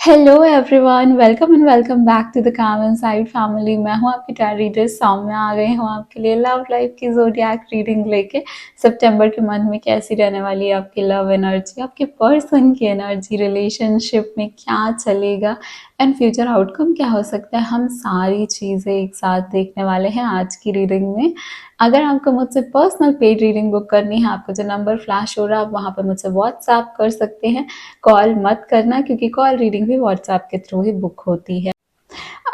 Hello everyone, welcome and welcome back to the calm inside family. मैं हूं आपकी tyre reader Saumya. आ गई हूं आपके लिए लव लाइफ की ज़ोडिएक रीडिंग लेके। सितंबर के मंथ में कैसी रहने वाली है आपकी लव एनर्जी, आपके पर्सन की एनर्जी, रिलेशनशिप में क्या चलेगा एंड फ्यूचर आउटकम क्या हो सकता है, हम सारी चीज़ें एक साथ देखने वाले हैं आज की रीडिंग में। अगर आपको मुझसे पर्सनल पेड रीडिंग बुक करनी है, आपको जो नंबर फ्लैश हो रहा है आप वहाँ पर मुझसे व्हाट्सएप कर सकते हैं। कॉल मत करना क्योंकि कॉल रीडिंग भी व्हाट्सएप के थ्रू ही बुक होती है।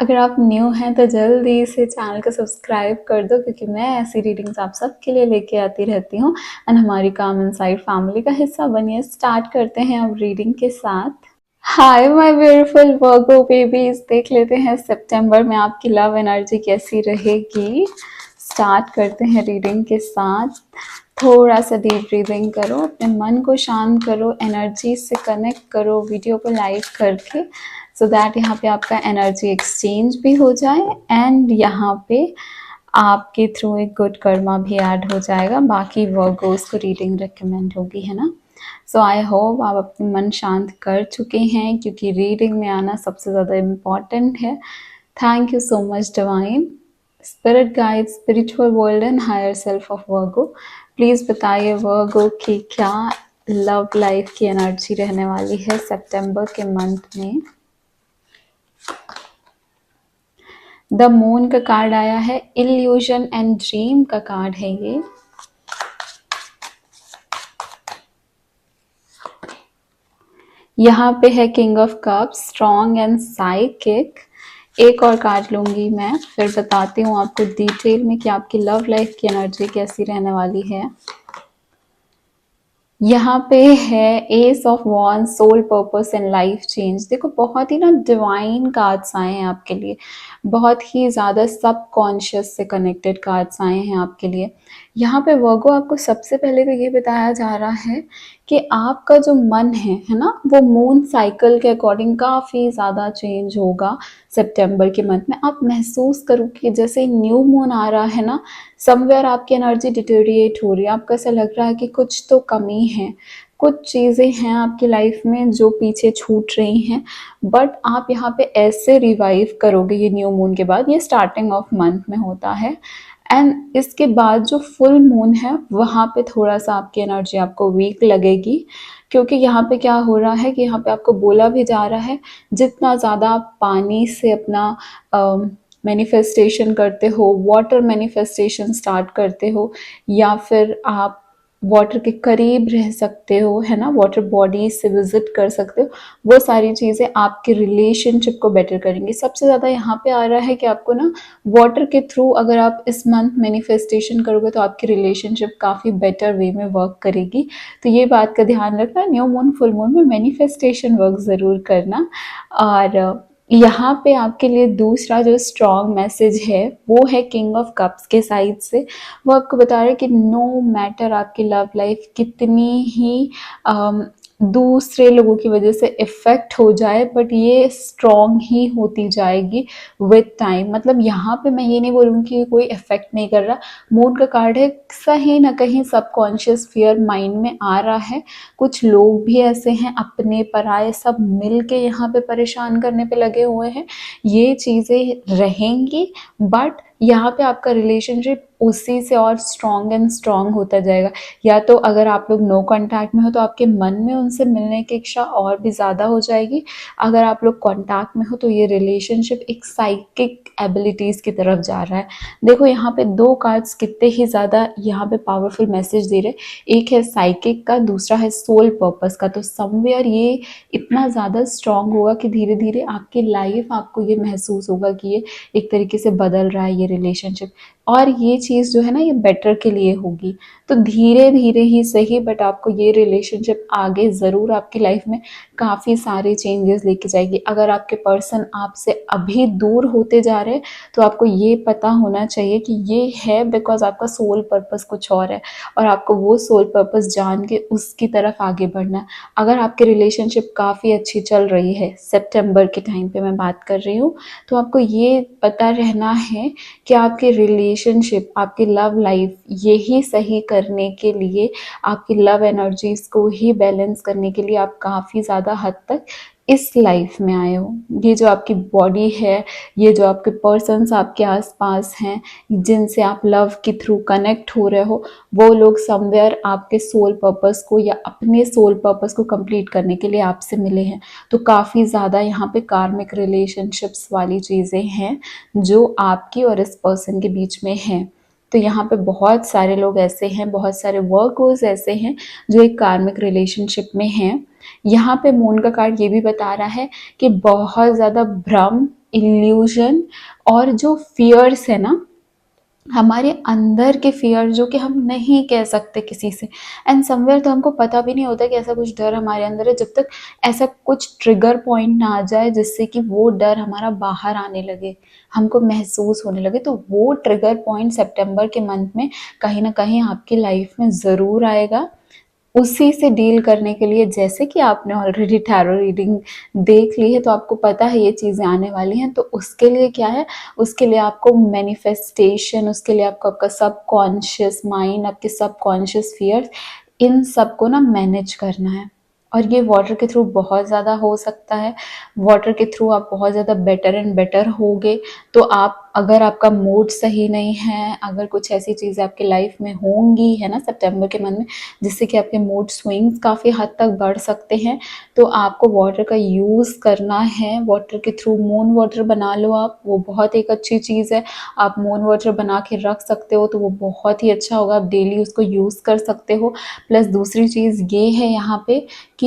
अगर आप न्यू हैं तो जल्दी से चैनल को सब्सक्राइब कर दो क्योंकि मैं ऐसी रीडिंग्स आप सबके लिए लेके आती रहती हूँ। एंड हमारी काम इनसाइड फैमिली का हिस्सा बनिए। स्टार्ट करते हैं अब रीडिंग के साथ। Hi my beautiful Virgo babies, देख लेते हैं सितंबर में आपकी लव एनर्जी कैसी रहेगी। स्टार्ट करते हैं रीडिंग के साथ। थोड़ा सा डीप ब्रीदिंग करो, अपने मन को शांत करो, एनर्जी से कनेक्ट करो वीडियो को लाइव करके, सो दैट यहाँ पे आपका एनर्जी एक्सचेंज भी हो जाए एंड यहाँ पे आपके थ्रू एक गुड कर्मा भी ऐड हो जाएगा। बाकी वर्गोस को रीडिंग रिकमेंड होगी, है ना। सो आई होप आप अपने मन शांत कर चुके हैं क्योंकि रीडिंग में आना सबसे ज़्यादा इम्पॉर्टेंट है। Thank you so much divine, spirit guide, spiritual world and higher self of Virgo. Please बताइए वर्गो कि क्या लव लाइफ की एनर्जी रहने वाली है सितंबर के मंथ में। द मून का कार्ड आया है, इल्यूजन एंड ड्रीम का कार्ड है ये। यहाँ पे है king of cups, strong and psychic. एक और कार्ड लूंगी मैं, फिर बताती हूँ आपको डिटेल में कि आपकी लव लाइफ की एनर्जी कैसी रहने वाली है। यहाँ पे है ace of wand, soul purpose and life change. देखो बहुत ही ना डिवाइन कार्ड्स आए हैं आपके लिए, बहुत ही ज़्यादा सबकॉन्शियस से कनेक्टेड कार्ड्स आए हैं आपके लिए। यहाँ पे वर्गो आपको सबसे पहले तो ये बताया जा रहा है कि आपका जो मन है ना, वो मून साइकिल के अकॉर्डिंग काफ़ी ज़्यादा चेंज होगा सितंबर के मंथ में। आप महसूस करो कि जैसे न्यू मून आ रहा है ना, समवेयर आपकी एनर्जी डिटेरिएट हो रही है। आपको ऐसा लग रहा है कि कुछ तो कमी है, कुछ चीज़ें हैं आपकी लाइफ में जो पीछे छूट रही हैं, बट आप यहाँ पे ऐसे रिवाइव करोगे ये न्यू मून के बाद। ये स्टार्टिंग ऑफ मंथ में होता है एंड इसके बाद जो फुल मून है वहाँ पे थोड़ा सा आपकी एनर्जी आपको वीक लगेगी क्योंकि यहाँ पे क्या हो रहा है कि यहाँ पे आपको बोला भी जा रहा है जितना ज़्यादा आप पानी से अपना मैनिफेस्टेशन करते हो, वाटर मैनिफेस्टेशन स्टार्ट करते हो, या फिर आप वाटर के करीब रह सकते हो, है ना, वाटर बॉडी से विजिट कर सकते हो, वो सारी चीज़ें आपके रिलेशनशिप को बेटर करेंगी। सबसे ज़्यादा यहाँ पे आ रहा है कि आपको ना वाटर के थ्रू अगर आप इस मंथ मैनिफेस्टेशन करोगे तो आपकी रिलेशनशिप काफ़ी बेटर वे में वर्क करेगी। तो ये बात का ध्यान रखना, न्यू मून फुल मून में मैनिफेस्टेशन वर्क ज़रूर करना। और यहाँ पे आपके लिए दूसरा जो स्ट्रॉन्ग मैसेज है वो है किंग ऑफ कप्स के साइड से। वो आपको बता रहे हैं कि नो मैटर आपकी लव लाइफ कितनी ही दूसरे लोगों की वजह से इफ़ेक्ट हो जाए, बट ये स्ट्रॉन्ग ही होती जाएगी विद टाइम। मतलब यहाँ पे मैं ये नहीं बोलूँगी कि कोई इफ़ेक्ट नहीं कर रहा। मून का कार्ड है, कहीं ना कहीं सबकॉन्शियस फियर माइंड में आ रहा है। कुछ लोग भी ऐसे हैं, अपने पराये सब मिल के यहाँ पे परेशान करने पे लगे हुए हैं। ये चीज़ें रहेंगी बट यहाँ पे आपका रिलेशनशिप उसी से और स्ट्रॉन्ग एंड स्ट्रॉन्ग होता जाएगा। या तो अगर आप लोग नो कांटेक्ट में हो तो आपके मन में उनसे मिलने की इच्छा और भी ज़्यादा हो जाएगी। अगर आप लोग कांटेक्ट में हो तो ये रिलेशनशिप एक साइकिक एबिलिटीज़ की तरफ जा रहा है। देखो यहाँ पे दो कार्ड्स कितने ही ज़्यादा यहाँ पे पावरफुल मैसेज दे रहे, एक है साइकिक का, दूसरा है सोल पर्पस का। तो समवेयर ये इतना ज़्यादा स्ट्रॉन्ग होगा कि धीरे धीरे आपकी लाइफ, आपको ये महसूस होगा कि ये एक तरीके से बदल रहा है ये रिलेशनशिप, और ये चीज़ जो है ना ये बेटर के लिए होगी। तो धीरे धीरे ही सही बट आपको ये रिलेशनशिप आगे ज़रूर आपकी लाइफ में काफ़ी सारे चेंजेस लेके जाएगी। अगर आपके पर्सन आपसे अभी दूर होते जा रहे हैं तो आपको ये पता होना चाहिए कि ये है बिकॉज आपका सोल पर्पस कुछ और है और आपको वो सोल पर्पस जान के उसकी तरफ आगे बढ़ना है। अगर आपकी रिलेशनशिप काफ़ी अच्छी चल रही है, सितंबर के टाइम पे मैं बात कर रही हूँ, तो आपको ये पता रहना है कि आपकी रिलेशनशिप, आपकी लव लाइफ यही सही करने के लिए, आपकी लव एनर्जीज को ही बैलेंस करने के लिए आप काफ़ी ज़्यादा हद तक इस लाइफ में आए हो। ये जो आपकी बॉडी है, ये जो आपके पर्सन्स आपके आसपास हैं, जिनसे आप लव के थ्रू कनेक्ट हो रहे हो, वो लोग समवेयर आपके सोल पर्पस को या अपने सोल पर्पस को कंप्लीट करने के लिए आपसे मिले हैं। तो काफ़ी ज़्यादा यहाँ पे कार्मिक रिलेशनशिप्स वाली चीज़ें हैं जो आपकी और इस पर्सन के बीच में हैं। तो यहाँ पे बहुत सारे लोग ऐसे हैं, बहुत सारे वर्कर्स ऐसे हैं जो एक कार्मिक रिलेशनशिप में हैं। यहाँ पे मून का कार्ड ये भी बता रहा है कि बहुत ज़्यादा भ्रम, इल्यूजन और जो फियर्स है ना, हमारे अंदर के फियर जो कि हम नहीं कह सकते किसी से, एंड समवेयर तो हमको पता भी नहीं होता कि ऐसा कुछ डर हमारे अंदर है, जब तक ऐसा कुछ ट्रिगर पॉइंट ना आ जाए जिससे कि वो डर हमारा बाहर आने लगे, हमको महसूस होने लगे। तो वो ट्रिगर पॉइंट सितंबर के मंथ में कहीं ना कहीं आपकी लाइफ में ज़रूर आएगा। उसी से डील करने के लिए, जैसे कि आपने ऑलरेडी टैरो रीडिंग देख ली है तो आपको पता है ये चीज़ें आने वाली हैं, तो उसके लिए क्या है, उसके लिए आपको मैनिफेस्टेशन, उसके लिए आपको आपका सबकॉन्शियस माइंड, आपके सबकॉन्शियस फियर्स, इन सबको ना मैनेज करना है। और ये वाटर के थ्रू बहुत ज़्यादा हो सकता है। वाटर के थ्रू आप बहुत ज़्यादा बेटर एंड बेटर होगे। तो आप, अगर आपका मूड सही नहीं है, अगर कुछ ऐसी चीज़ें आपकी लाइफ में होंगी है ना सितंबर के मंथ में, जिससे कि आपके मूड स्विंग्स काफ़ी हद तक बढ़ सकते हैं, तो आपको वाटर का यूज़ करना है। वाटर के थ्रू मून वाटर बना लो आप, वो बहुत एक अच्छी चीज़ है। आप मून वाटर बना के रख सकते हो तो वो बहुत ही अच्छा होगा, आप डेली उसको यूज़ कर सकते हो। प्लस दूसरी चीज़ ये है यहाँ पे कि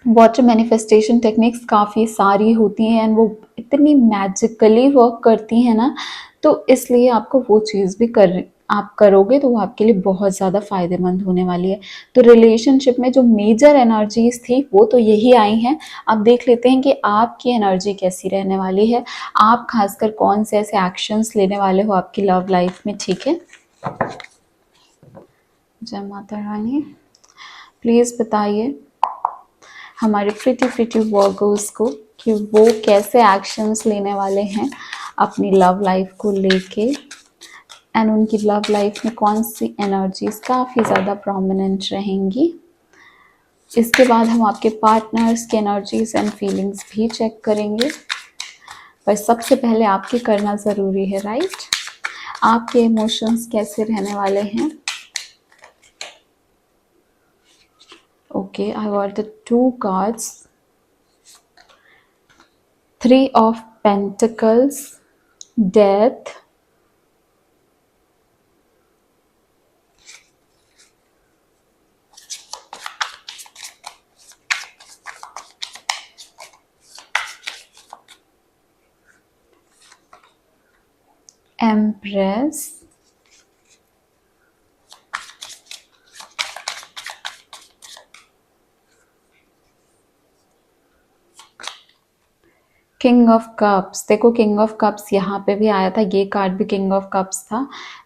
वाटर मैनिफेस्टेशन टेक्निक्स काफ़ी सारी होती हैं एंड वो इतनी मैजिकली वर्क करती हैं ना, तो इसलिए आपको वो चीज़ भी आप करोगे तो वो आपके लिए बहुत ज़्यादा फ़ायदेमंद होने वाली है। तो रिलेशनशिप में जो मेजर एनर्जीज थी वो तो यही आई हैं। अब देख लेते हैं कि आपकी एनर्जी कैसी रहने वाली है, आप खासकर कौन से ऐसे एक्शंस लेने वाले हो आपकी लव लाइफ में। ठीक है, जय माता रानी, प्लीज़ बताइए हमारे प्रिटी वर्कर्स को कि वो कैसे एक्शंस लेने वाले हैं अपनी लव लाइफ को लेके, एंड उनकी लव लाइफ में कौन सी एनर्जीज काफ़ी ज़्यादा प्रोमिनेंट रहेंगी। इसके बाद हम आपके पार्टनर्स की एनर्जीज एंड फीलिंग्स भी चेक करेंगे, पर सबसे पहले आपके करना ज़रूरी है, राइट? आपके इमोशंस कैसे रहने वाले हैं। Okay, I got the 2 cards, 3 of Pentacles, Death, Empress, king of cups. देखो किंग ऑफ कप्स यहाँ पे भी आया था, ये कार्ड भी किंग ऑफ कप्स था,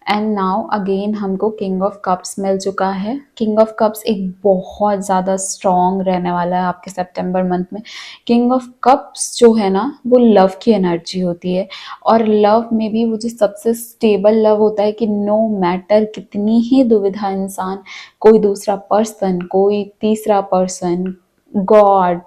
एंड नाउ अगेन हमको किंग ऑफ कप्स मिल चुका है। किंग ऑफ कप्स एक बहुत ज़्यादा स्ट्रॉन्ग रहने वाला है आपके सितंबर मंथ में। किंग ऑफ कप्स जो है ना, वो लव की एनर्जी होती है, और लव में भी वो जो सबसे स्टेबल लव होता है कि नो मैटर कितनी ही दुविधा इंसान, कोई दूसरा पर्सन, कोई तीसरा पर्सन, गॉड,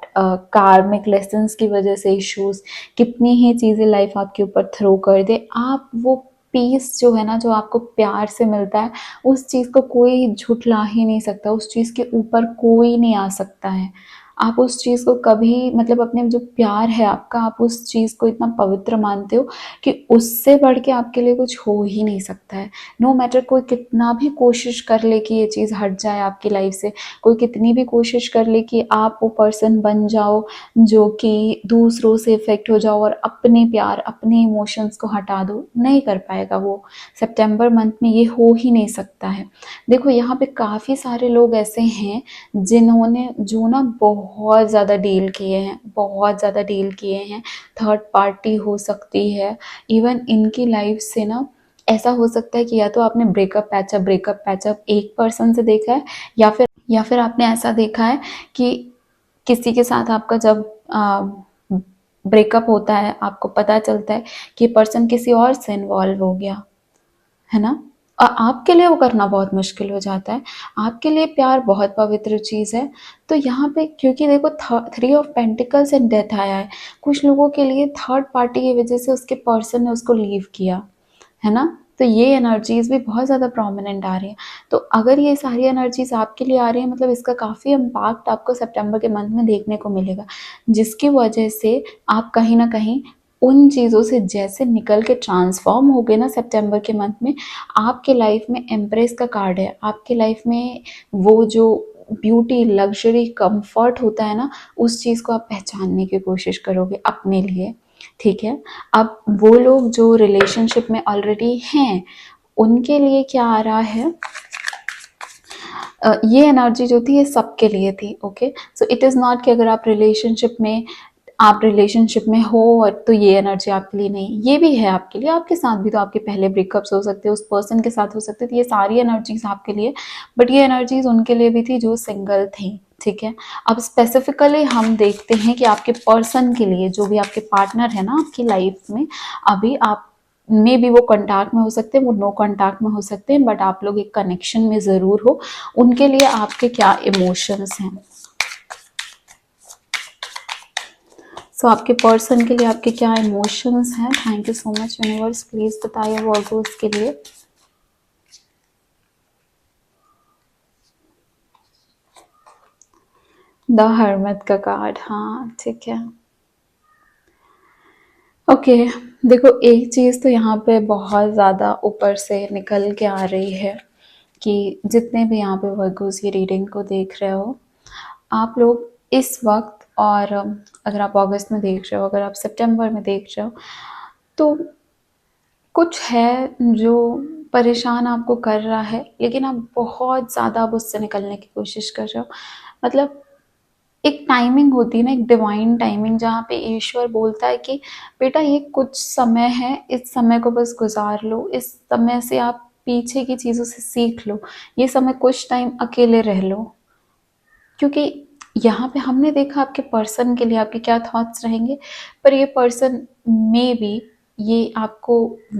कार्मिक लेसन्स की वजह से इश्यूज, कितनी ही चीज़ें लाइफ आपके ऊपर थ्रो कर दे, आप वो पीस जो है ना, जो आपको प्यार से मिलता है, उस चीज़ को कोई झुठला ही नहीं सकता, उस चीज़ के ऊपर कोई नहीं आ सकता है। आप उस चीज़ को कभी, मतलब अपने जो प्यार है आपका, आप उस चीज़ को इतना पवित्र मानते हो कि उससे बढ़ के आपके लिए कुछ हो ही नहीं सकता है। नो मैटर कोई कितना भी कोशिश कर ले कि ये चीज़ हट जाए आपकी लाइफ से, कोई कितनी भी कोशिश कर ले कि आप वो पर्सन बन जाओ जो कि दूसरों से इफेक्ट हो जाओ और अपने प्यार, अपने इमोशंस को हटा दो, नहीं कर पाएगा वो। सितंबर मंथ में ये हो ही नहीं सकता है। देखो यहाँ पे काफ़ी सारे लोग ऐसे हैं जिन्होंने, जो ना बहुत ज़्यादा डील किए हैं, बहुत ज़्यादा डील किए हैं। थर्ड पार्टी हो सकती है, इवन इनकी लाइफ से ना ऐसा हो सकता है कि या तो आपने ब्रेकअप पैचअप एक पर्सन से देखा है, या फिर आपने ऐसा देखा है कि किसी के साथ आपका जब ब्रेकअप होता है, आपको पता चलता है कि पर्सन किसी और से इन्वॉल्व हो गया है ना। आपके लिए वो करना बहुत मुश्किल हो जाता है। आपके लिए प्यार बहुत पवित्र चीज़ है। तो यहाँ पे क्योंकि देखो 3 ऑफ पेंटिकल्स एंड डेथ आया है, कुछ लोगों के लिए थर्ड पार्टी की वजह से उसके पर्सन ने उसको लीव किया, है ना? तो ये एनर्जीज़ भी बहुत ज़्यादा प्रोमिनेंट आ रही हैं। तो अगर ये सारी एनर्जीज़ आपके लिए आ रही हैं, मतलब इसका काफ़ी इम्पैक्ट आपको सितंबर के मंथ में देखने को मिलेगा, जिसकी वजह से आप कहीं न कहीं उन चीज़ों से जैसे निकल के ट्रांसफ़ॉर्म होगे ना सितंबर के मंथ में, आपके लाइफ में एम्प्रेस का कार्ड है। आपकी लाइफ में वो जो ब्यूटी, लग्ज़री, कम्फ़र्ट होता है ना, उस चीज़ को आप पहचानने की कोशिश करोगे अपने लिए, ठीक है? अब वो लोग जो रिलेशनशिप में ऑलरेडी हैं, उनके लिए क्या आ रहा है, ये एनर्जी जो थी ये सबके लिए थी, okay? So it is not कि अगर आप रिलेशनशिप में हो और तो ये एनर्जी आपके लिए नहीं, ये भी है आपके लिए, आपके साथ भी तो आपके पहले ब्रेकअप्स हो सकते हैं, उस पर्सन के साथ हो सकते थे, ये सारी एनर्जीज़ आपके लिए, बट ये एनर्जीज़ उनके लिए भी थी जो सिंगल थी, ठीक है? अब स्पेसिफिकली हम देखते हैं कि आपके पर्सन के लिए, जो भी आपके पार्टनर है ना आपकी लाइफ में, अभी आप मे बी वो कॉन्टैक्ट में हो सकते हैं, वो नो कॉन्टैक्ट में हो सकते हैं, बट आप लोग एक कनेक्शन में ज़रूर हो। उनके लिए आपके क्या इमोशंस हैं, सो आपके पर्सन के लिए आपके क्या इमोशंस हैं। Thank you so much universe, please बताइए वर्गोस के लिए। द हर्मिट का कार्ड, हाँ ठीक है, ओके। देखो एक चीज़ तो यहाँ पे बहुत ज़्यादा ऊपर से निकल के आ रही है कि जितने भी यहाँ पे वर्गोस की रीडिंग को देख रहे हो, आप लोग इस वक्त, और अगर आप अगस्त में देख रहे हो, अगर आप सितंबर में देख रहे हो, तो कुछ है जो परेशान आपको कर रहा है, लेकिन आप बहुत ज़्यादा अब उससे निकलने की कोशिश कर रहे हो। मतलब एक टाइमिंग होती है ना, एक डिवाइन टाइमिंग, जहाँ पे ईश्वर बोलता है कि बेटा ये कुछ समय है, इस समय को बस गुजार लो, इस समय से आप पीछे की चीज़ों से सीख लो, ये समय कुछ टाइम अकेले रह लो। क्योंकि यहाँ पे हमने देखा आपके पर्सन के लिए आपके क्या थॉट्स रहेंगे, पर ये पर्सन मे बी ये आपको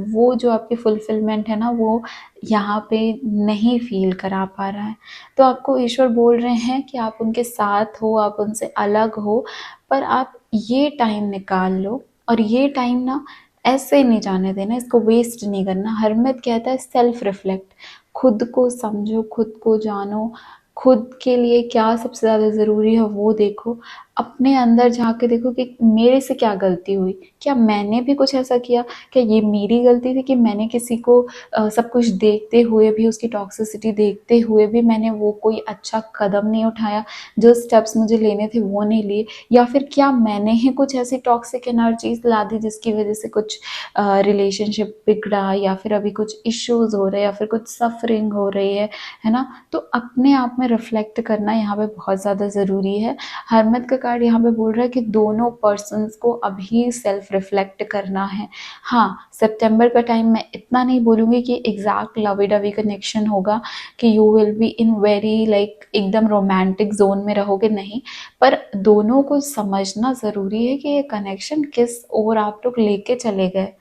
वो जो आपकी फुलफिलमेंट है ना, वो यहाँ पे नहीं फील करा पा रहा है। तो आपको ईश्वर बोल रहे हैं कि आप उनके साथ हो, आप उनसे अलग हो, पर आप ये टाइम निकाल लो, और ये टाइम ना ऐसे नहीं जाने देना, इसको वेस्ट नहीं करना। हरमित कहता है सेल्फ रिफ्लेक्ट, खुद को समझो, खुद को जानो, खुद के लिए क्या सबसे ज़्यादा ज़रूरी है वो देखो, अपने अंदर झाँक के देखो कि मेरे से क्या गलती हुई, क्या मैंने भी कुछ ऐसा किया, क्या ये मेरी गलती थी कि मैंने किसी को सब कुछ देखते हुए भी, उसकी टॉक्सिसिटी देखते हुए भी मैंने वो कोई अच्छा कदम नहीं उठाया, जो स्टेप्स मुझे लेने थे वो नहीं लिए, या फिर क्या मैंने ही कुछ ऐसी टॉक्सिक एनर्जीज ला दी जिसकी वजह से कुछ रिलेशनशिप बिगड़ा, या फिर अभी कुछ इश्यूज हो रहे हैं, या फिर कुछ सफरिंग हो रही है ना? तो अपने आप में रिफ्लेक्ट करना यहाँ पे बहुत ज़्यादा ज़रूरी है। हरमत का कार्ड यहाँ पे बोल रहा है कि दोनों पर्सन्स को अभी सेल्फ रिफ्लेक्ट करना है। हाँ, सितंबर का टाइम मैं इतना नहीं बोलूँगी कि एग्जैक्ट लवी डवी कनेक्शन होगा, कि you will be in very like एकदम रोमांटिक जोन में रहोगे, नहीं, पर दोनों को समझना ज़रूरी है कि ये कनेक्शन किस ओर आप लोग लेके चले गए,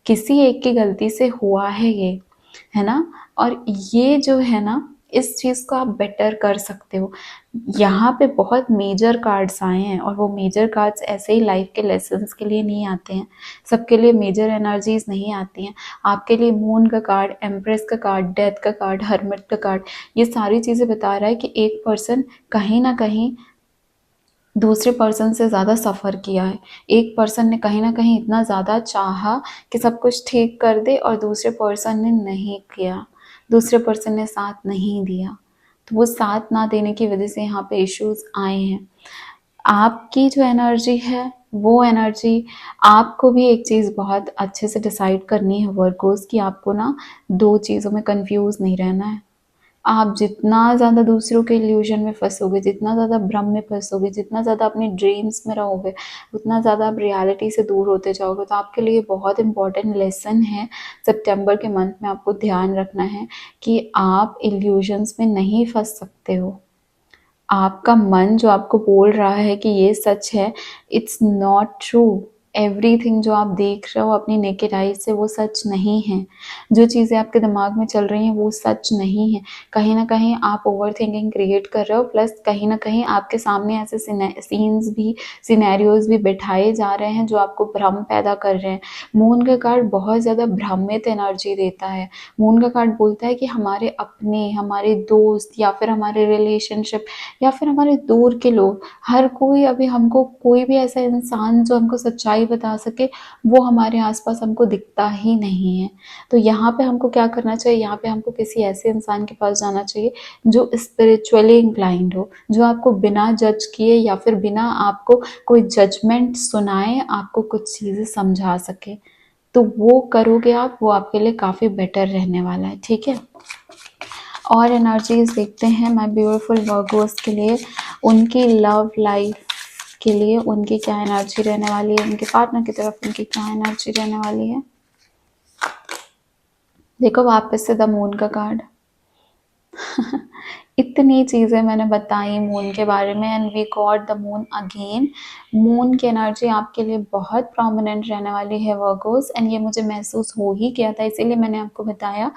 किसी एक की गलती से हुआ है ये, है ना? और ये जो है ना, इस चीज़ को आप बेटर कर सकते हो। यहाँ पे बहुत मेजर कार्ड्स आए हैं, और वो मेजर कार्ड्स ऐसे ही लाइफ के लेसन्स के लिए नहीं आते हैं, सबके लिए मेजर एनर्जीज नहीं आती हैं। आपके लिए मून का कार्ड, एम्प्रेस का कार्ड, डेथ का कार्ड, हर्मिट का कार्ड, ये सारी चीज़ें बता रहा है कि एक पर्सन कहीं ना कहीं दूसरे पर्सन से ज़्यादा सफ़र किया है। एक पर्सन ने कहीं न कहीं इतना ज़्यादा चाहा कि सब कुछ ठीक कर दे, और दूसरे पर्सन ने नहीं किया, दूसरे पर्सन ने साथ नहीं दिया। तो वो साथ ना देने की वजह से यहाँ पे इश्यूज़ आए हैं। आपकी जो एनर्जी है, वो एनर्जी, आपको भी एक चीज़ बहुत अच्छे से डिसाइड करनी है वर्गोज़, कि आपको ना 2 चीज़ों में कन्फ्यूज़ नहीं रहना है। आप जितना ज़्यादा दूसरों के इल्यूजन में फँसोगे, जितना ज़्यादा भ्रम में फँसोगे, जितना ज़्यादा अपने ड्रीम्स में रहोगे, उतना ज़्यादा आप रियलिटी से दूर होते जाओगे। तो आपके लिए बहुत इम्पोर्टेंट लेसन है, सितंबर के मंथ में आपको ध्यान रखना है कि आप इल्यूजन्स में नहीं फँस सकते हो। आपका मन जो आपको बोल रहा है कि ये सच है, इट्स नॉट ट्रू। एवरीथिंग जो आप देख रहे हो अपनी नेकेड आई से वो सच नहीं है। जो चीज़ें आपके दिमाग में चल रही हैं वो सच नहीं है। कहीं न कहीं आप ओवरथिंकिंग क्रिएट कर रहे हो, प्लस कहीं न कहीं आपके सामने ऐसे सीन्स भी, सिनेरियोज़ भी बिठाए जा रहे हैं जो आपको भ्रम पैदा कर रहे हैं। मून का कार्ड बहुत ज़्यादा भ्रमित एनर्जी देता है। मून का कार्ड बोलता है कि हमारे अपने, हमारे दोस्त या फिर हमारे रिलेशनशिप या फिर हमारे दूर के लोग, हर कोई अभी हमको, कोई भी ऐसा इंसान जो हमको सच्चाई बता सके वो हमारे आसपास हमको दिखता ही नहीं है। तो यहाँ पे हमको क्या करना चाहिए, यहाँ पे हमको किसी ऐसे इंसान के पास जाना चाहिए जो स्पिरिचुअली इंक्लाइंड हो, जो आपको बिना जज किए या फिर बिना आपको कोई जजमेंट सुनाए आपको कुछ चीज़ें समझा सके। तो वो करोगे आप, वो आपके लिए काफ़ी बेटर रहने वाला है, ठीक है। और एनर्जीज देखते हैं माय ब्यूटीफुल वर्गोस के लिए, उनकी लव लाइफ के लिए उनकी क्या एनर्जी रहने वाली है, उनके पार्टनर की तरफ उनकी क्या एनर्जी रहने वाली है। देखो वापस से द मून का कार्ड। इतनी चीज़ें मैंने बताई मून के बारे में and we got the moon again. Moon की एनर्जी आपके लिए बहुत प्रोमिनेंट रहने वाली है वर्गोस, एंड ये मुझे महसूस हो ही किया था, इसीलिए मैंने आपको बताया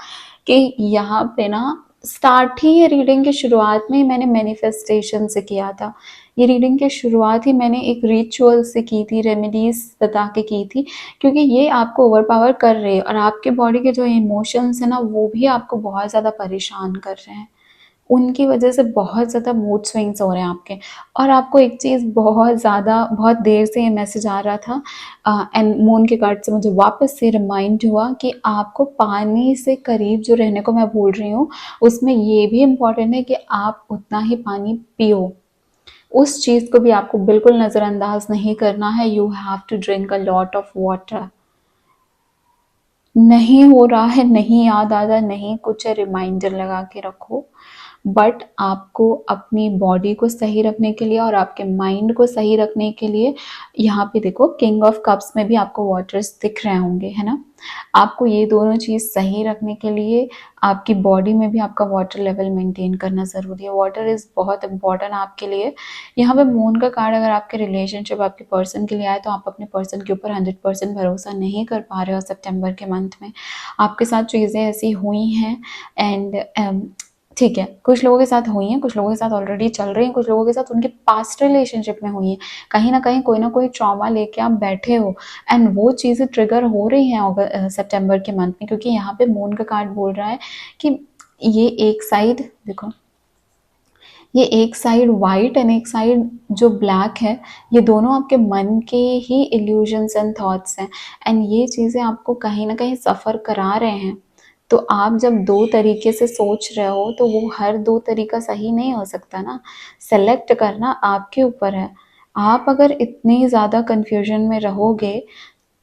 कि यहाँ पे ना स्टार्ट ही ये रीडिंग की शुरुआत में ही मैंने मैनिफेस्टेशन से किया था। ये रीडिंग की शुरुआत ही मैंने एक रिचुअल से की थी, रेमेडीज बता के की थी, क्योंकि ये आपको ओवरपावर कर रहे हैं और आपके बॉडी के जो इमोशंस है ना वो भी आपको बहुत ज़्यादा परेशान कर रहे हैं। उनकी वजह से बहुत ज़्यादा मूड स्विंग्स हो रहे हैं आपके। और आपको एक चीज़ बहुत देर से ये मैसेज आ रहा था एंड मून के कार्ड से मुझे वापस से रिमाइंड हुआ कि आपको पानी से करीब जो रहने को मैं बोल रही हूँ, उसमें ये भी इम्पॉर्टेंट है कि आप उतना ही पानी पियो। उस चीज़ को भी आपको बिल्कुल नज़रअंदाज नहीं करना है। You have to drink a lot of water. नहीं हो रहा है, नहीं याद आ रहा, नहीं कुछ है, रिमाइंडर लगा के रखो। बट आपको अपनी बॉडी को सही रखने के लिए और आपके माइंड को सही रखने के लिए, यहाँ पे देखो किंग ऑफ कप्स में भी आपको वाटर्स दिख रहे होंगे, है ना। आपको ये दोनों चीज़ सही रखने के लिए आपकी बॉडी में भी आपका वाटर लेवल मेंटेन करना ज़रूरी है। वाटर इज़ बहुत इंपॉर्टेंट आपके लिए। यहाँ पे मून का कार्ड अगर आपके रिलेशनशिप आपके पर्सन के लिए आए तो आप अपने पर्सन के ऊपर 100% भरोसा नहीं कर पा रहे हो सितंबर के मंथ में। आपके साथ चीज़ें ऐसी हुई हैं एंड ठीक है, कुछ लोगों के साथ हुई हैं, कुछ लोगों के साथ ऑलरेडी चल रही हैं, कुछ लोगों के साथ उनके पास्ट रिलेशनशिप में हुई हैं। कहीं ना कहीं कोई ना कोई ट्रॉमा लेके आप बैठे हो एंड वो चीज़ें ट्रिगर हो रही हैं सितंबर के मंथ में, क्योंकि यहाँ पे मून का कार्ड बोल रहा है कि ये एक साइड देखो, ये एक साइड वाइट एंड एक साइड जो ब्लैक है, ये दोनों आपके मन के ही इल्यूजन्स एंड थॉट्स हैं एंड ये चीज़ें आपको कहीं ना कहीं सफ़र करा रहे हैं। तो आप जब दो तरीके से सोच रहे हो तो वो हर दो तरीका सही नहीं हो सकता ना। सेलेक्ट करना आपके ऊपर है। आप अगर इतनी ज़्यादा कन्फ्यूजन में रहोगे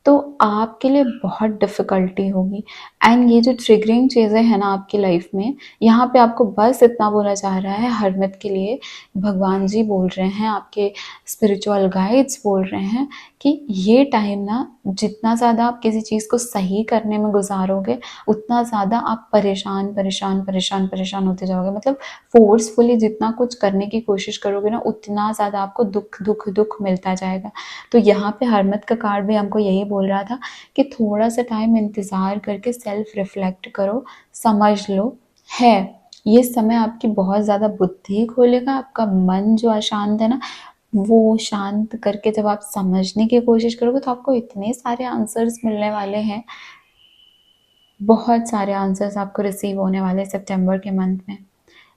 तो आपके लिए बहुत डिफ़िकल्टी होगी एंड ये जो ट्रिगरिंग चीज़ें हैं ना आपकी लाइफ में, यहाँ पे आपको बस इतना बोला जा रहा है हरमत के लिए, भगवान जी बोल रहे हैं, आपके स्पिरिचुअल गाइड्स बोल रहे हैं कि ये टाइम ना जितना ज़्यादा आप किसी चीज़ को सही करने में गुजारोगे उतना ज़्यादा आप परेशान परेशान परेशान परेशान होते जाओगे। मतलब फोर्सफुली जितना कुछ करने की कोशिश करोगे ना उतना ज़्यादा आपको दुख दुख दुख मिलता जाएगा। तो यहाँ पे हरमत का कार्ड भी हमको यही बोल रहा था कि थोड़ा सा टाइम इंतज़ार करके सेल्फ रिफ्लेक्ट करो, समझ लो। है ये समय आपकी बहुत ज़्यादा बुद्धि खोलेगा, आपका मन जो अशांत है ना वो शांत करके जब आप समझने की कोशिश करोगे तो आपको इतने सारे आंसर्स मिलने वाले हैं, बहुत सारे आंसर्स आपको रिसीव होने वाले हैं सितंबर के मंथ में।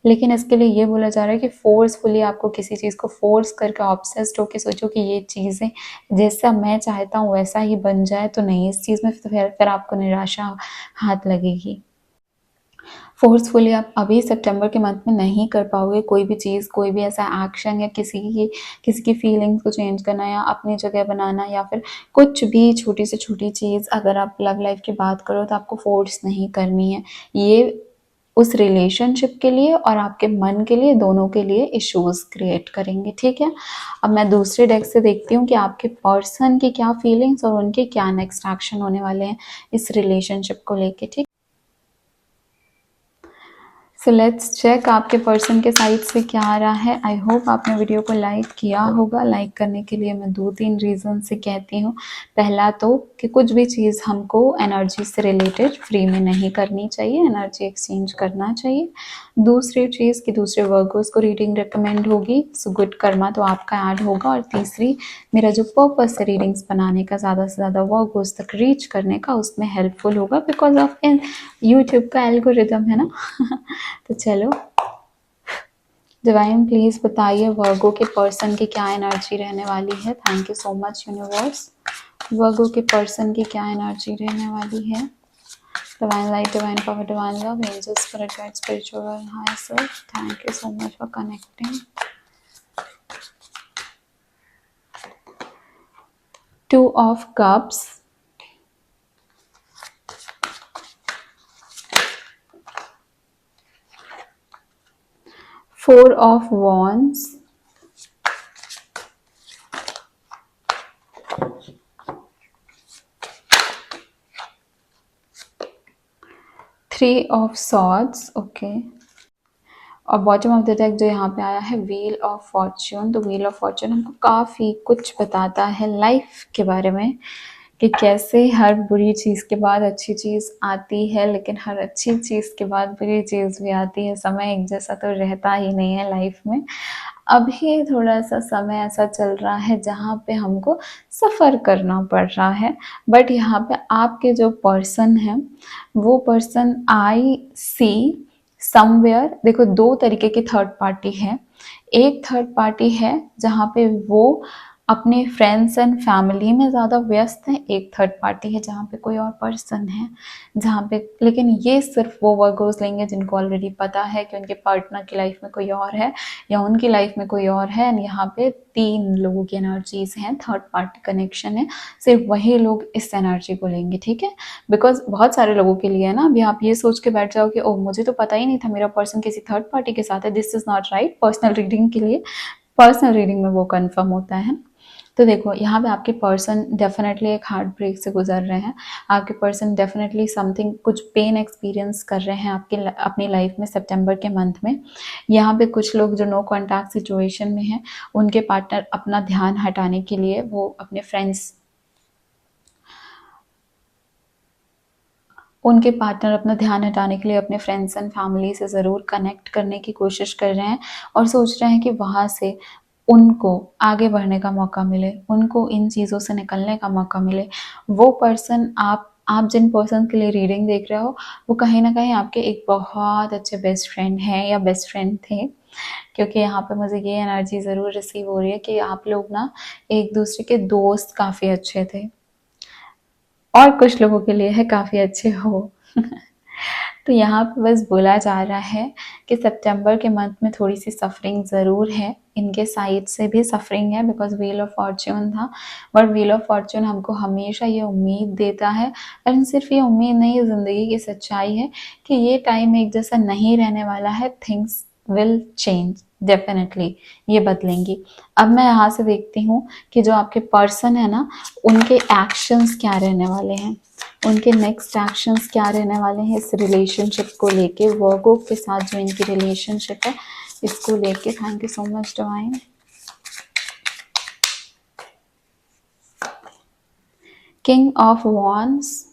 लेकिन इसके लिए ये बोला जा रहा है कि फोर्सफुली आपको किसी चीज़ को फोर्स करके ऑब्सेस्ड होके सोचो कि ये चीज़ें जैसा मैं चाहता हूँ वैसा ही बन जाए, तो नहीं, इस चीज़ में तो फिर आपको निराशा हाथ लगेगी। फोर्सफुली आप अभी सितंबर के मंथ में नहीं कर पाओगे कोई भी चीज़, कोई भी ऐसा एक्शन या किसी की फीलिंग्स को चेंज करना या अपनी जगह बनाना या फिर कुछ भी छोटी से छोटी चीज़ अगर आप लव लाइफ की बात करो तो आपको फोर्स नहीं करनी है। ये उस रिलेशनशिप के लिए और आपके मन के लिए, दोनों के लिए इश्यूज क्रिएट करेंगे, ठीक है। अब मैं दूसरे डेक से देखती हूँ कि आपके पर्सन की क्या फीलिंग्स और उनके क्या नेक्स्ट एक्शन होने वाले हैं इस रिलेशनशिप को लेके, ठीक। सो लेट्स चेक आपके पर्सन के साइड से क्या आ रहा है। आई होप आपने वीडियो को लाइक किया होगा। लाइक करने के लिए मैं 2-3 रीज़न से कहती हूँ। पहला तो कि कुछ भी चीज़ हमको एनर्जी से रिलेटेड फ्री में नहीं करनी चाहिए, एनर्जी एक्सचेंज करना चाहिए। दूसरी चीज़ कि दूसरे वर्कर्स को रीडिंग रिकमेंड होगी, सो गुड कर्मा तो आपका ऐड होगा। और तीसरी, मेरा जो पर्पस है रीडिंग्स बनाने का, ज़्यादा से ज़्यादा वर्कर्स तक रीच करने का, उसमें हेल्पफुल होगा बिकॉज ऑफ इन यूट्यूब का एल्गोरिदम है ना। तो चलो, डिवाइन प्लीज बताइए वर्गो के पर्सन की क्या एनर्जी रहने वाली है। Thank you so much universe. Virgo के पर्सन की क्या एनर्जी रहने वाली है। Divine light, divine power, divine love, angel spirit guide, spiritual higher self, thank you so much for connecting. 2 of cups, 4 of wands, 3 of swords, okay. और bottom of the deck जो यहाँ पे आया है व्हील ऑफ फॉर्च्यून। तो wheel of fortune हमको काफ़ी कुछ बताता है लाइफ के बारे में, कि कैसे हर बुरी चीज़ के बाद अच्छी चीज़ आती है, लेकिन हर अच्छी चीज़ के बाद बुरी चीज़ भी आती है। समय एक जैसा तो रहता ही नहीं है लाइफ में। अभी थोड़ा सा समय ऐसा चल रहा है जहाँ पे हमको सफ़र करना पड़ रहा है, बट यहाँ पे आपके जो पर्सन है वो पर्सन आई सी समवेयर, देखो 2 तरीके की थर्ड पार्टी है। एक थर्ड पार्टी है जहाँ पे वो अपने फ्रेंड्स एंड फैमिली में ज़्यादा व्यस्त हैं। एक थर्ड पार्टी है जहाँ पे कोई और पर्सन है, जहाँ पे, लेकिन ये सिर्फ वो वर्गोस लेंगे जिनको ऑलरेडी पता है कि उनके पार्टनर की लाइफ में कोई और है या उनकी लाइफ में कोई और है। एंड यहाँ पे 3 लोगों की एनर्जीज हैं, थर्ड पार्टी कनेक्शन है, सिर्फ वही लोग इस एनर्जी को लेंगे, ठीक है। बिकॉज बहुत सारे लोगों के लिए है ना, अभी आप ये सोच के बैठ जाओ कि ओह मुझे तो पता ही नहीं था मेरा पर्सन किसी थर्ड पार्टी के साथ है, this is not right. Personal reading के लिए, पर्सनल रीडिंग में वो कंफर्म होता है। तो देखो यहाँ पे आपके पर्सन डेफिनेटली एक हार्ट ब्रेक से गुजर रहे हैं। आपके पर्सन डेफिनेटली समथिंग, कुछ पेन एक्सपीरियंस कर रहे हैं आपके अपनी लाइफ में सितंबर के मंथ में। यहाँ पे कुछ लोग जो नो कॉन्टैक्ट सिचुएशन में हैं, उनके पार्टनर अपना ध्यान हटाने के लिए वो अपने फ्रेंड्स, उनके पार्टनर अपना ध्यान हटाने के लिए अपने फ्रेंड्स एंड फैमिली से ज़रूर कनेक्ट करने की कोशिश कर रहे हैं और सोच रहे हैं कि वहाँ से उनको आगे बढ़ने का मौका मिले, उनको इन चीज़ों से निकलने का मौका मिले। वो पर्सन, आप जिन पर्सन के लिए रीडिंग देख रहे हो, वो कहीं ना कहीं आपके एक बहुत अच्छे बेस्ट फ्रेंड हैं या बेस्ट फ्रेंड थे, क्योंकि यहाँ पे मुझे ये एनर्जी ज़रूर रिसीव हो रही है कि आप लोग ना एक दूसरे के दोस्त काफ़ी अच्छे थे, और कुछ लोगों के लिए है काफ़ी अच्छे हो। तो यहाँ पे बस बोला जा रहा है कि सितंबर के मंथ में थोड़ी सी सफरिंग ज़रूर है, इनके साइड से भी सफरिंग है बिकॉज व्हील ऑफ फॉर्च्यून था। बट व्हील ऑफ फॉर्च्यून हमको हमेशा ये उम्मीद देता है, और सिर्फ ये उम्मीद नहीं, ज़िंदगी की सच्चाई है कि ये टाइम एक जैसा नहीं रहने वाला है। थिंग्स विल चेंज डेफिनेटली, ये बदलेंगी। अब मैं यहाँ से देखती हूँ कि जो आपके पर्सन है ना, उनके एक्शंस क्या रहने वाले हैं, उनके नेक्स्ट एक्शंस क्या रहने वाले हैं इस रिलेशनशिप को लेके, वर्गो के साथ जो इनकी रिलेशनशिप है इसको लेके। Thank you so much divine. King of wands,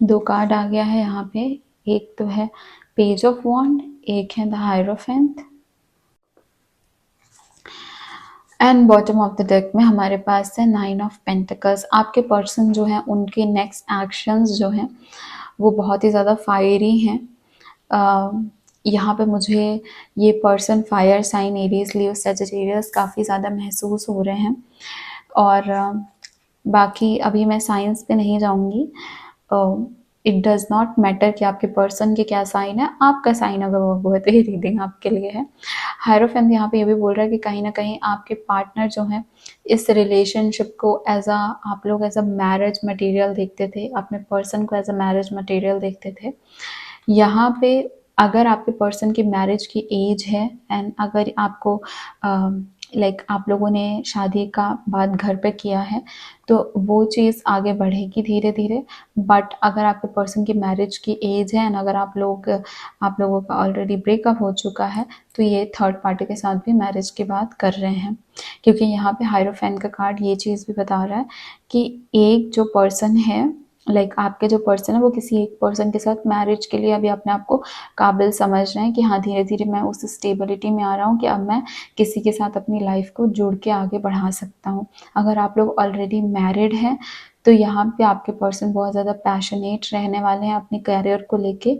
दो कार्ड आ गया है यहाँ पे, एक तो है पेज ऑफ वॉन्ड, एक है the hierophant. And bottom of the deck में हमारे पास है 9 ऑफ पेंटिकल्स। आपके पर्सन जो है उनके नेक्स्ट एक्शंस जो हैं वो बहुत ही ज़्यादा फायरी हैं। यहाँ पे मुझे ये पर्सन फायर साइन, एरीज, लियो, सजिटेरियस काफ़ी ज़्यादा महसूस हो रहे हैं। और बाकी अभी मैं साइंस पे नहीं जाऊँगी। इट डज़ नॉट मैटर कि आपके पर्सन के क्या साइन है, आपका साइन अगर वो है तो ये रीडिंग आपके लिए है। हायरोफेंट यहाँ पे ये भी बोल रहा है कि कहीं ना कहीं आपके पार्टनर जो हैं इस रिलेशनशिप को आप लोग एज अ मैरिज मटेरियल देखते थे, अपने पर्सन को एज अ मैरिज मटेरियल देखते थे। यहाँ पे अगर आपके पर्सन की मैरिज की एज है एंड अगर आपको लाइक आप लोगों ने शादी का बाद घर पे किया है, तो वो चीज़ आगे बढ़ेगी धीरे-धीरे। बट अगर आपके पर्सन की मैरिज की एज है एंड अगर आप लोगों का ऑलरेडी ब्रेकअप हो चुका है, तो ये थर्ड पार्टी के साथ भी मैरिज की बात कर रहे हैं। क्योंकि यहाँ पे हायरोफेंट का कार्ड ये चीज़ भी बता रहा है कि एक जो पर्सन है, लाइक आपके जो पर्सन है वो किसी एक पर्सन के साथ मैरिज के लिए अभी अपने आप को काबिल समझ रहे हैं कि हाँ, धीरे-धीरे मैं उस स्टेबिलिटी में आ रहा हूँ कि अब मैं किसी के साथ अपनी लाइफ को जुड़ के आगे बढ़ा सकता हूँ। अगर आप लोग ऑलरेडी मैरिड हैं, तो यहाँ पे आपके पर्सन बहुत ज़्यादा पैशनेट रहने वाले हैं अपने करियर को लेके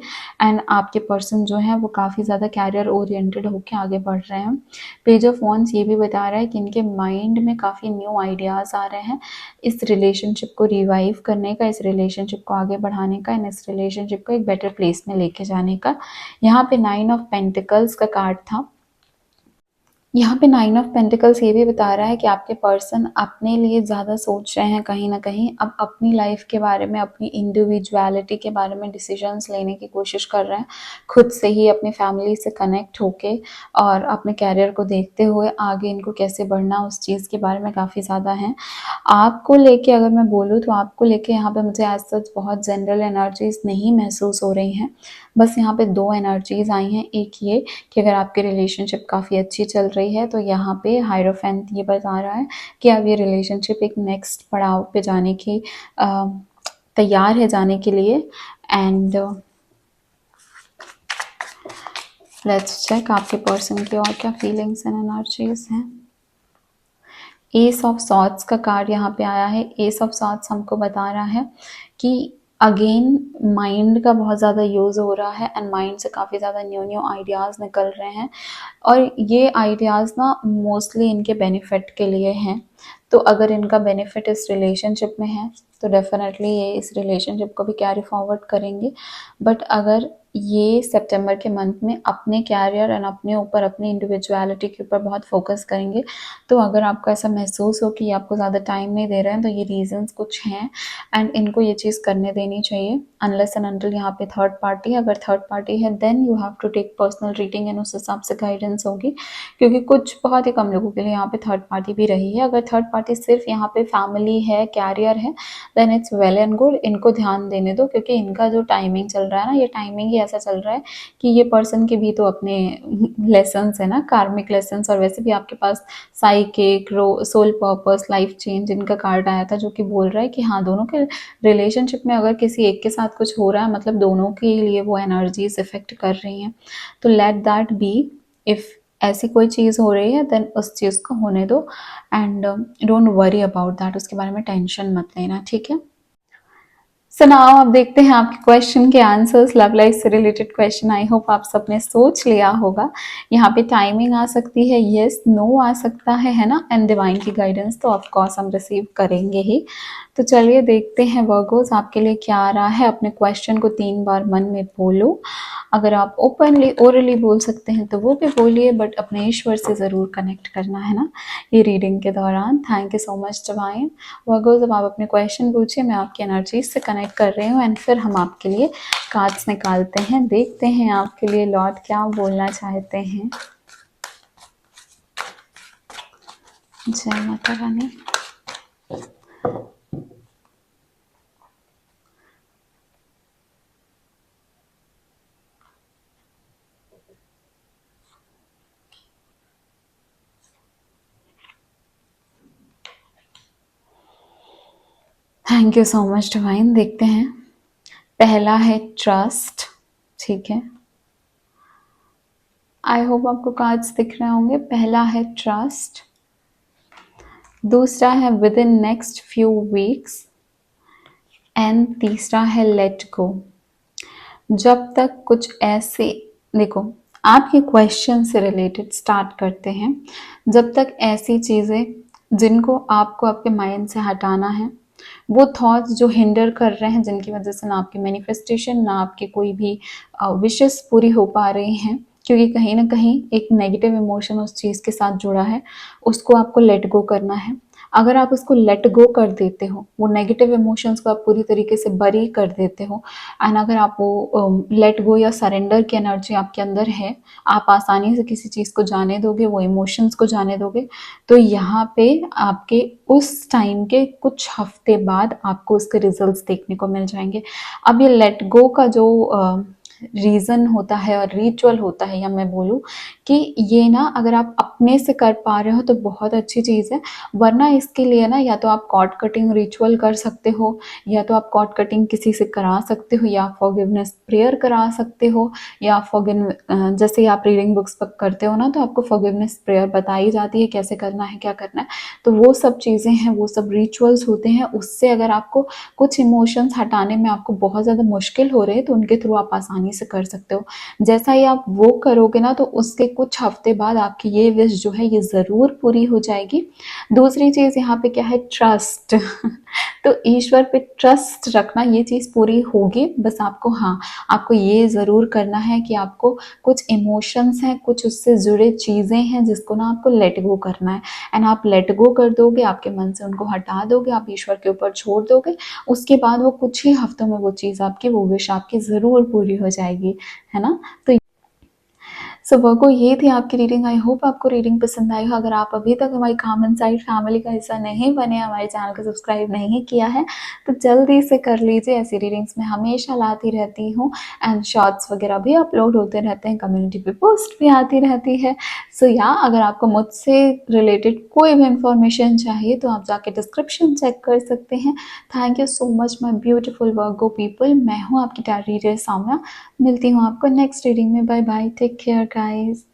एंड आपके पर्सन जो हैं वो काफ़ी ज़्यादा कैरियर ओरिएंटेड होके आगे बढ़ रहे हैं। पेज ऑफ वॉन्ड्स ये भी बता रहा है कि इनके माइंड में काफ़ी न्यू आइडियाज़ आ रहे हैं इस रिलेशनशिप को रिवाइव करने का, इस रिलेशनशिप को आगे बढ़ाने का एंड इस रिलेशनशिप को एक बेटर प्लेस में लेके जाने का। यहाँ पे 9 ऑफ पेंटिकल्स का कार्ड था। यहाँ पे 9 ऑफ पेंटिकल्स ये भी बता रहा है कि आपके पर्सन अपने लिए ज़्यादा सोच रहे हैं कहीं न कहीं। अब अपनी लाइफ के बारे में, अपनी इंडिविजुअलिटी के बारे में डिसीजंस लेने की कोशिश कर रहे हैं। खुद से ही अपनी फैमिली से कनेक्ट होके और अपने करियर को देखते हुए आगे इनको कैसे बढ़ना उस चीज़ के बारे में काफ़ी ज़्यादा हैं। आपको लेके अगर मैं बोलूँ तो आपको लेके यहाँ पे मुझे एज़ सच बहुत जनरल एनर्जीज़ नहीं महसूस हो रही हैं। बस यहाँ पे 2 एनर्जीज़ आई हैं। एक ये कि अगर आपकी रिलेशनशिप काफ़ी अच्छी चल रही है, तो यहाँ पे हायरोफेंट ये बता रहा है कि अब ये रिलेशनशिप एक नेक्स्ट पड़ाव पे जाने की तैयार है जाने के लिए। एंड लेट्स चेक आपके पर्सन की और क्या फीलिंग्स एंड एनर्जीज़ हैं। एस ऑफ सॉर्ड्स का कार्ड यहाँ पे आया है। एस ऑफ सॉर्ड्स हमको बता रहा है कि अगेन माइंड का बहुत ज़्यादा यूज़ हो रहा है एंड माइंड से काफ़ी ज़्यादा न्यू न्यू आइडियाज़ निकल रहे हैं और ये आइडियाज़ ना मोस्टली इनके बेनिफिट के लिए हैं। तो अगर इनका बेनिफिट इस रिलेशनशिप में है तो डेफिनेटली ये इस रिलेशनशिप को भी कैरी फॉरवर्ड करेंगे। बट अगर ये सितंबर के मंथ में अपने कैरियर एंड अपने ऊपर, अपनी इंडिविजुअलिटी के ऊपर बहुत फोकस करेंगे, तो अगर आपको ऐसा महसूस हो कि ये आपको ज़्यादा टाइम नहीं दे रहे हैं, तो ये रीजंस कुछ हैं एंड इनको ये चीज़ करने देनी चाहिए। अनलेस एंड अनटिल यहाँ पे थर्ड पार्टी, अगर थर्ड पार्टी है then you have to take personal reading and उस हिसाब से गाइडेंस होगी, क्योंकि कुछ बहुत ही कम लोगों के लिए यहाँ पे थर्ड पार्टी भी रही है। अगर थर्ड पार्टी सिर्फ यहाँ पे फैमिली है, कैरियर है, then it's well and good. इनको ध्यान देने दो, क्योंकि इनका जो टाइमिंग चल रहा है ना, ये टाइमिंग ही ऐसा चल रहा है कि ये पर्सन के भी तो अपने लेसन्स है ना, कार्मिक लेसन्स। और वैसे भी आपके पास psychic, soul purpose, life change इनका कार्ड आया था, जो कि बोल रहा है कि हाँ, दोनों के रिलेशनशिप में अगर किसी एक के साथ कुछ हो रहा है, मतलब दोनों के लिए वो एनर्जीज इफेक्ट कर रही हैं। तो लेट दैट बी। इफ़ ऐसी कोई चीज़ हो रही है देन उस चीज़ को होने दो and don't worry about that, उसके बारे में टेंशन मत लेना, ठीक है। सो नाउ अब देखते हैं आपके क्वेश्चन के आंसर्स, लव लाइफ से रिलेटेड क्वेश्चन। आई होप आप सबने सोच लिया होगा। यहाँ पे टाइमिंग आ सकती है, यस नो आ सकता है ना, एंड डिवाइन की गाइडेंस तो ऑफ कोर्स हम रिसीव करेंगे ही। तो चलिए देखते हैं वर्गोस आपके लिए क्या आ रहा है। अपने क्वेश्चन को 3 बार मन में बोलो। अगर आप ओपनली ओरली बोल सकते हैं तो वो भी बोलिए, बट अपने ईश्वर से ज़रूर कनेक्ट करना है ना ये रीडिंग के दौरान। Thank you so much divine. Virgo's अब आप अपने क्वेश्चन पूछिए, मैं आपकी एनर्जीज से कनेक्ट कर रही हूँ एंड फिर हम आपके लिए कार्ड्स निकालते हैं। देखते हैं आपके लिए लॉर्ड क्या बोलना चाहते हैं। जय माता रानी। Thank you so much divine. देखते हैं। पहला है ट्रस्ट, ठीक है। आई होप आपको कार्ड्स दिख रहे होंगे। पहला है ट्रस्ट, दूसरा है with in next few weeks and तीसरा है लेट गो। जब तक कुछ ऐसे, देखो आपके क्वेश्चन से रिलेटेड स्टार्ट करते हैं। जब तक ऐसी चीज़ें जिनको आपको आपके माइंड से हटाना है, वो थॉट्स जो हिंडर कर रहे हैं, जिनकी वजह से ना आपकी मैनिफेस्टेशन, ना आपकी कोई भी विशेस पूरी हो पा रही हैं, क्योंकि कहीं ना कहीं एक नेगेटिव इमोशन उस चीज़ के साथ जुड़ा है, उसको आपको लेट गो करना है। अगर आप उसको लेट गो कर देते हो, वो नेगेटिव इमोशंस को आप पूरी तरीके से बरी कर देते हो, एंड अगर आप वो लेट गो या सरेंडर की एनर्जी आपके अंदर है, आप आसानी से किसी चीज़ को जाने दोगे, वो इमोशंस को जाने दोगे, तो यहाँ पे आपके उस टाइम के कुछ हफ्ते बाद आपको उसके रिजल्ट्स देखने को मिल जाएंगे। अब ये लेट गो का जो रीज़न होता है और रिचुअल होता है, या मैं बोलूँ कि ये ना अगर आप अपने से कर पा रहे हो तो बहुत अच्छी चीज़ है, वरना इसके लिए ना या तो आप कॉर्ड कटिंग रिचुअल कर सकते हो, या तो आप कॉर्ड कटिंग किसी से करा सकते हो, या फॉरगिवनेस प्रेयर करा सकते हो, या जैसे आप रीडिंग बुक्स पर करते हो ना, तो आपको फॉरगिवनेस प्रेयर बताई जाती है कैसे करना है, क्या करना है, तो वो सब चीज़ें हैं, वो सब रिचुअल्स होते हैं। उससे अगर आपको कुछ इमोशंस हटाने में आपको बहुत ज़्यादा मुश्किल हो रहे हैं, तो उनके थ्रू आप आसानी से कर सकते हो। जैसा ही आप वो करोगे ना, तो उसके कुछ हफ्ते बाद आपकी ये विश जो है ये ज़रूर पूरी हो जाएगी। दूसरी चीज़ यहाँ पे क्या है, ट्रस्ट तो ईश्वर पे ट्रस्ट रखना, ये चीज़ पूरी होगी। बस आपको, हाँ, आपको ये ज़रूर करना है कि आपको कुछ इमोशंस हैं, कुछ उससे जुड़े चीज़ें हैं जिसको ना आपको लेट गो करना है, एंड आप लेट गो कर दोगे, आपके मन से उनको हटा दोगे, आप ईश्वर के ऊपर छोड़ दोगे, उसके बाद वो कुछ ही हफ्तों में वो चीज़ आपकी, वो विश आपकी ज़रूर पूरी हो जाएगी, है ना? तो सो वर्गो, ये थी आपकी रीडिंग। आई होप आपको रीडिंग पसंद आई हो। अगर आप अभी तक हमारी काम इनसाइड फैमिली का हिस्सा नहीं बने, हमारे चैनल को सब्सक्राइब नहीं किया है, तो जल्दी से कर लीजिए। ऐसी रीडिंग्स मैं हमेशा लाती रहती हूँ, एंड शॉर्ट्स वगैरह भी अपलोड होते रहते हैं, कम्युनिटी पे पोस्ट भी आती रहती है। सो या अगर आपको मुझसे रिलेटेड कोई भी इंफॉर्मेशन चाहिए तो आप जाके डिस्क्रिप्शन चेक कर सकते हैं। Thank you so much my beautiful Virgo people. मैं हूँ आपकी टैरो रीडर साम्या। मिलती हूँ आपको नेक्स्ट रीडिंग में। Bye bye, take care guys.